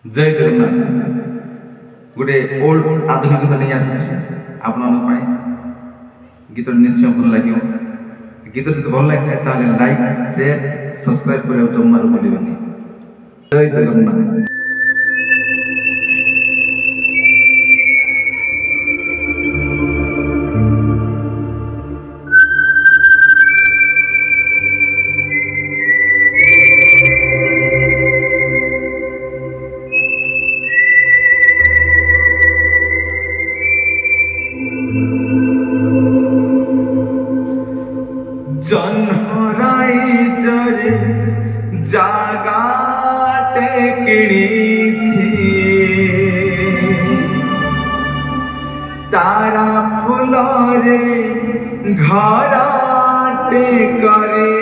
जय जगन्नाथ गोटे ओल्ड आधुनिकता नहीं आसी आपण गीत निश्चय भल लगे गीत जो भल लगे लाइक शेयर सब्सक्राइब कर जमार भूलि जय जगन्नाथ। জনহরাই জরে জাগাটে কিনিছি তারা ফুলরে ঘরাটে করেছি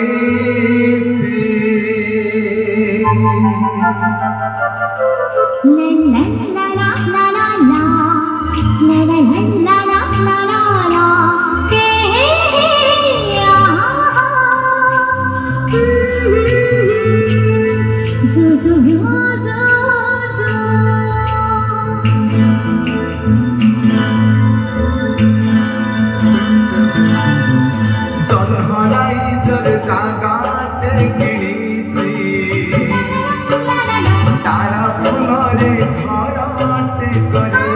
জনহরাই জরে জাগাটে কিনিছি তারা ফুলরে ঘরাটে করেছি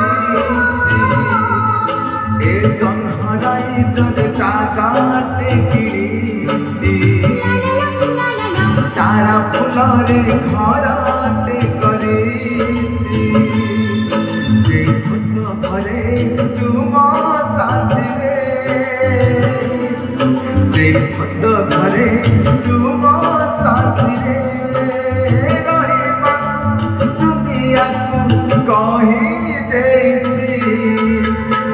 এ জনহরাই জরে জাগাটে কিনিছি তারা ফুলরে ঘরাটে করেছি সেই ছোট ঘরে তুম সাথে সেই ছোট ঘরে তুম সাথে দুনিয়াକୁ কহি ଦେଇছি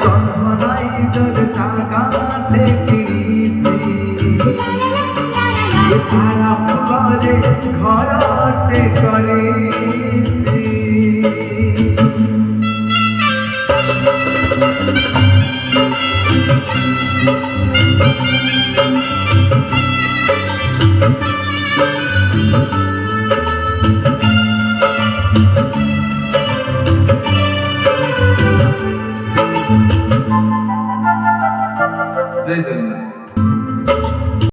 জন্মনাই জোর জাগাতে কিনিছি তারা ফুলরে ঘরাটে করেছি।